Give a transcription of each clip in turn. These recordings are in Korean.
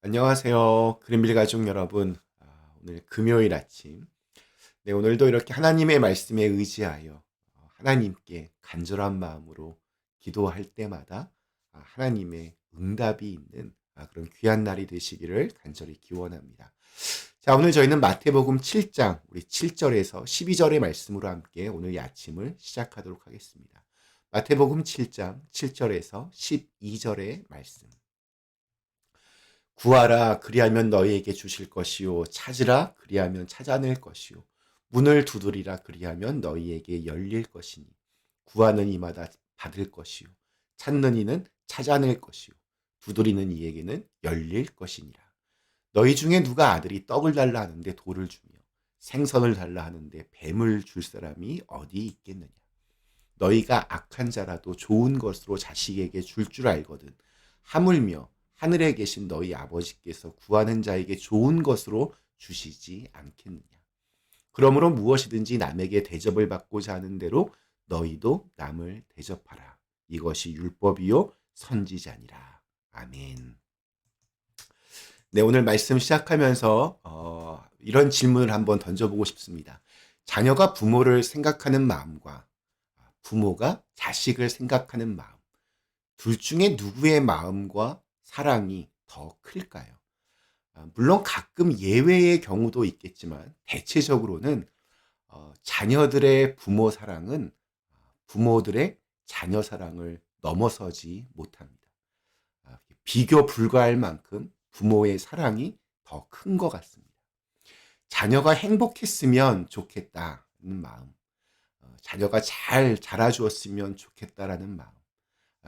안녕하세요. 그린빌 가족 여러분. 오늘 금요일 아침. 네, 오늘도 이렇게 하나님의 말씀에 의지하여 하나님께 간절한 마음으로 기도할 때마다 하나님의 응답이 있는 그런 귀한 날이 되시기를 간절히 기원합니다. 자, 오늘 저희는 마태복음 7장 우리 7절에서 12절의 말씀으로 함께 오늘 이 아침을 시작하도록 하겠습니다. 마태복음 7장 7절에서 12절의 말씀. 구하라 그리하면 너희에게 주실 것이요 찾으라 그리하면 찾아낼 것이요 문을 두드리라 그리하면 너희에게 열릴 것이니 구하는 이마다 받을 것이요 찾는 이는 찾아낼 것이요 두드리는 이에게는 열릴 것이니라. 너희 중에 누가 아들이 떡을 달라 하는데 돌을 주며 생선을 달라 하는데 뱀을 줄 사람이 어디 있겠느냐. 너희가 악한 자라도 좋은 것으로 자식에게 줄 알거든 하물며 하늘에 계신 너희 아버지께서 구하는 자에게 좋은 것으로 주시지 않겠느냐. 그러므로 무엇이든지 남에게 대접을 받고자 하는 대로 너희도 남을 대접하라. 이것이 율법이요 선지자니라. 아멘. 네, 오늘 말씀 시작하면서 이런 질문을 한번 던져보고 싶습니다. 자녀가 부모를 생각하는 마음과 부모가 자식을 생각하는 마음, 둘 중에 누구의 마음과 사랑이 더 클까요? 물론 가끔 예외의 경우도 있겠지만 대체적으로는 자녀들의 부모 사랑은 부모들의 자녀 사랑을 넘어서지 못합니다. 비교 불가할 만큼 부모의 사랑이 더 큰 것 같습니다. 자녀가 행복했으면 좋겠다는 마음, 자녀가 잘 자라주었으면 좋겠다라는 마음,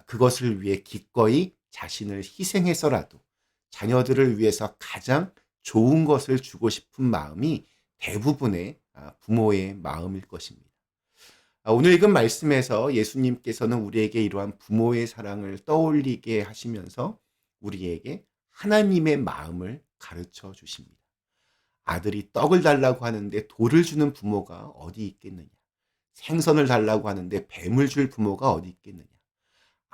그것을 위해 기꺼이 자신을 희생해서라도 자녀들을 위해서 가장 좋은 것을 주고 싶은 마음이 대부분의 부모의 마음일 것입니다. 오늘 읽은 말씀에서 예수님께서는 우리에게 이러한 부모의 사랑을 떠올리게 하시면서 우리에게 하나님의 마음을 가르쳐 주십니다. 아들이 떡을 달라고 하는데 돌을 주는 부모가 어디 있겠느냐. 생선을 달라고 하는데 뱀을 줄 부모가 어디 있겠느냐.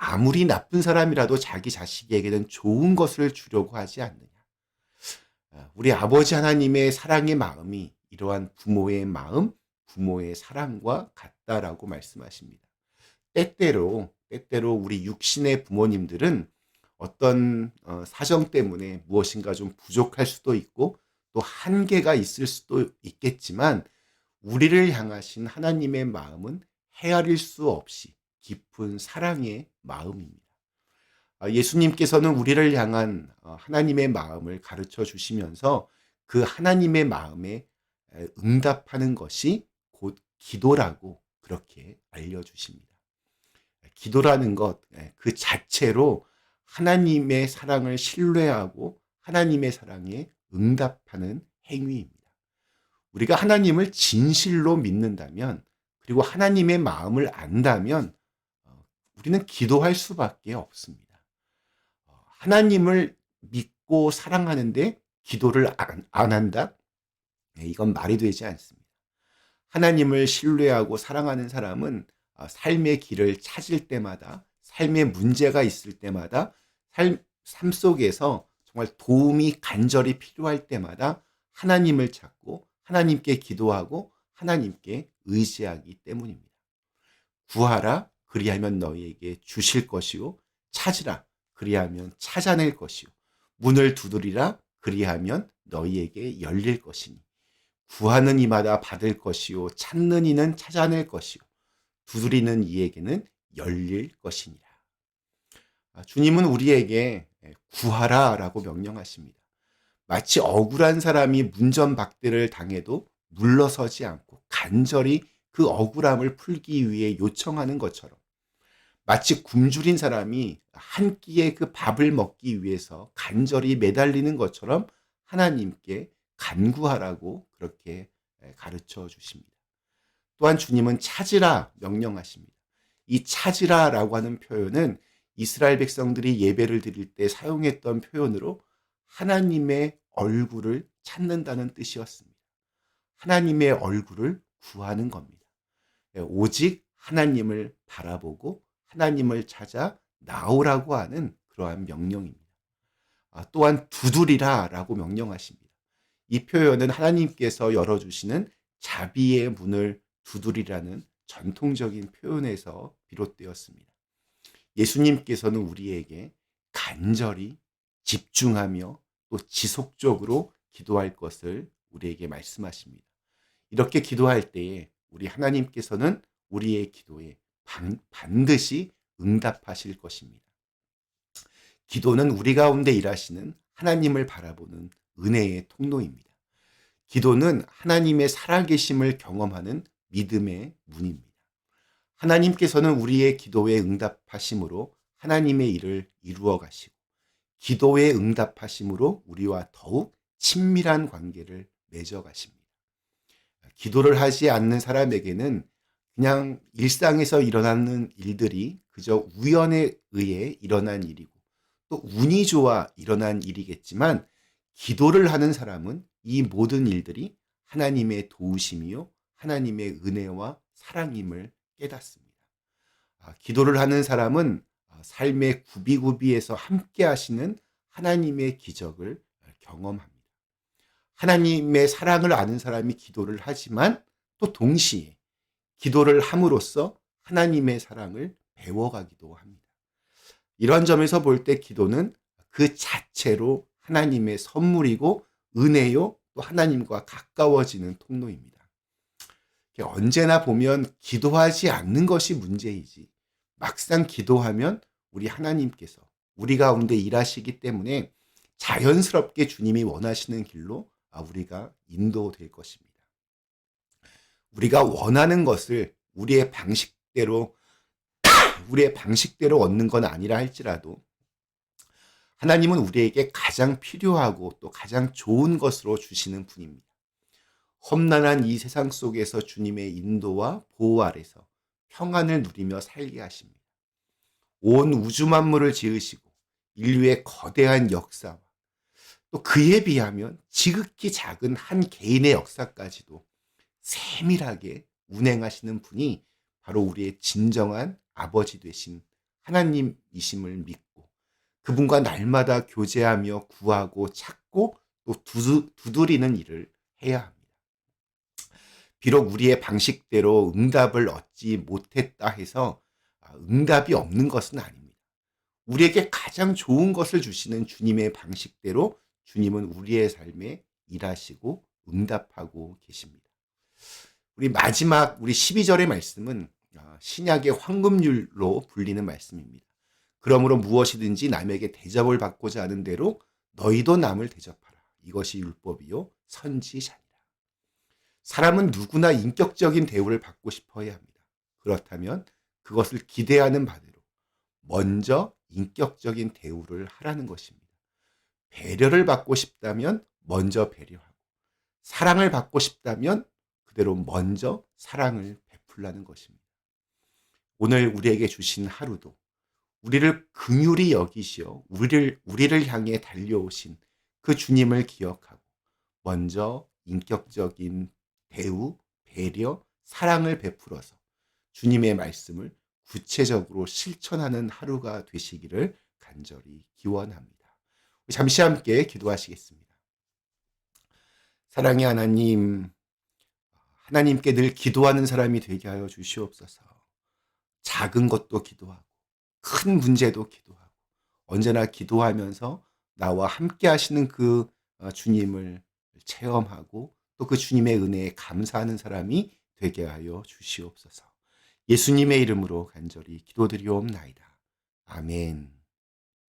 아무리 나쁜 사람이라도 자기 자식에게는 좋은 것을 주려고 하지 않느냐. 우리 아버지 하나님의 사랑의 마음이 이러한 부모의 마음, 부모의 사랑과 같다라고 말씀하십니다. 때때로 우리 육신의 부모님들은 어떤 사정 때문에 무엇인가 좀 부족할 수도 있고 또 한계가 있을 수도 있겠지만 우리를 향하신 하나님의 마음은 헤아릴 수 없이 깊은 사랑의 마음입니다. 예수님께서는 우리를 향한 하나님의 마음을 가르쳐 주시면서 그 하나님의 마음에 응답하는 것이 곧 기도라고 그렇게 알려주십니다. 기도라는 것, 그 자체로 하나님의 사랑을 신뢰하고 하나님의 사랑에 응답하는 행위입니다. 우리가 하나님을 진실로 믿는다면 그리고 하나님의 마음을 안다면 우리는 기도할 수밖에 없습니다. 하나님을 믿고 사랑하는데 기도를 안 한다? 이건 말이 되지 않습니다. 하나님을 신뢰하고 사랑하는 사람은 삶의 길을 찾을 때마다 삶의 문제가 있을 때마다 삶 속에서 정말 도움이 간절히 필요할 때마다 하나님을 찾고 하나님께 기도하고 하나님께 의지하기 때문입니다. 구하라 그리하면 너희에게 주실 것이요 찾으라 그리하면 찾아낼 것이요 문을 두드리라 그리하면 너희에게 열릴 것이니 구하는 이마다 받을 것이요 찾는 이는 찾아낼 것이요 두드리는 이에게는 열릴 것이니라. 주님은 우리에게 구하라라고 명령하십니다. 마치 억울한 사람이 문전박대를 당해도 물러서지 않고 간절히 그 억울함을 풀기 위해 요청하는 것처럼 마치 굶주린 사람이 한 끼의 그 밥을 먹기 위해서 간절히 매달리는 것처럼 하나님께 간구하라고 그렇게 가르쳐 주십니다. 또한 주님은 찾으라 명령하십니다. 이 찾으라라고 하는 표현은 이스라엘 백성들이 예배를 드릴 때 사용했던 표현으로 하나님의 얼굴을 찾는다는 뜻이었습니다. 하나님의 얼굴을 구하는 겁니다. 오직 하나님을 바라보고 하나님을 찾아 나오라고 하는 그러한 명령입니다. 또한 두드리라라고 명령하십니다. 이 표현은 하나님께서 열어주시는 자비의 문을 두드리라는 전통적인 표현에서 비롯되었습니다. 예수님께서는 우리에게 간절히 집중하며 또 지속적으로 기도할 것을 우리에게 말씀하십니다. 이렇게 기도할 때에 우리 하나님께서는 우리의 기도에 반드시 응답하실 것입니다. 기도는 우리 가운데 일하시는 하나님을 바라보는 은혜의 통로입니다. 기도는 하나님의 살아계심을 경험하는 믿음의 문입니다. 하나님께서는 우리의 기도에 응답하심으로 하나님의 일을 이루어 가시고, 기도에 응답하심으로 우리와 더욱 친밀한 관계를 맺어 가십니다. 기도를 하지 않는 사람에게는 그냥 일상에서 일어나는 일들이 그저 우연에 의해 일어난 일이고, 또 운이 좋아 일어난 일이겠지만, 기도를 하는 사람은 이 모든 일들이 하나님의 도우심이요 하나님의 은혜와 사랑임을 깨닫습니다. 기도를 하는 사람은 삶의 구비구비에서 함께 하시는 하나님의 기적을 경험합니다. 하나님의 사랑을 아는 사람이 기도를 하지만 또 동시에 기도를 함으로써 하나님의 사랑을 배워가기도 합니다. 이런 점에서 볼 때 기도는 그 자체로 하나님의 선물이고 은혜요 또 하나님과 가까워지는 통로입니다. 언제나 보면 기도하지 않는 것이 문제이지, 막상 기도하면 우리 하나님께서 우리 가운데 일하시기 때문에 자연스럽게 주님이 원하시는 길로 우리가 인도될 것입니다. 우리가 원하는 것을 우리의 방식대로 얻는 건 아니라 할지라도 하나님은 우리에게 가장 필요하고 또 가장 좋은 것으로 주시는 분입니다. 험난한 이 세상 속에서 주님의 인도와 보호 아래서 평안을 누리며 살게 하십니다. 온 우주 만물을 지으시고 인류의 거대한 역사와 또 그에 비하면 지극히 작은 한 개인의 역사까지도 세밀하게 운행하시는 분이 바로 우리의 진정한 아버지 되신 하나님이심을 믿고 그분과 날마다 교제하며 구하고 찾고 또 두드리는 일을 해야 합니다. 비록 우리의 방식대로 응답을 얻지 못했다 해서 응답이 없는 것은 아닙니다. 우리에게 가장 좋은 것을 주시는 주님의 방식대로 주님은 우리의 삶에 일하시고 응답하고 계십니다. 우리 마지막 12절의 말씀은 신약의 황금률로 불리는 말씀입니다. 그러므로 무엇이든지 남에게 대접을 받고자 하는 대로 너희도 남을 대접하라. 이것이 율법이요 선지자니라. 사람은 누구나 인격적인 대우를 받고 싶어야 합니다. 그렇다면 그것을 기대하는 바대로 먼저 인격적인 대우를 하라는 것입니다. 배려를 받고 싶다면 먼저 배려하고, 사랑을 받고 싶다면 그대로 먼저 사랑을 베풀라는 것입니다. 오늘 우리에게 주신 하루도 우리를 긍휼히 여기시어 우리를 향해 달려오신 그 주님을 기억하고 먼저 인격적인 대우, 배려, 사랑을 베풀어서 주님의 말씀을 구체적으로 실천하는 하루가 되시기를 간절히 기원합니다. 잠시 함께 기도하시겠습니다. 사랑의 하나님, 하나님께 늘 기도하는 사람이 되게 하여 주시옵소서. 작은 것도 기도하고 큰 문제도 기도하고 언제나 기도하면서 나와 함께 하시는 그 주님을 체험하고 또 그 주님의 은혜에 감사하는 사람이 되게 하여 주시옵소서. 예수님의 이름으로 간절히 기도드리옵나이다. 아멘.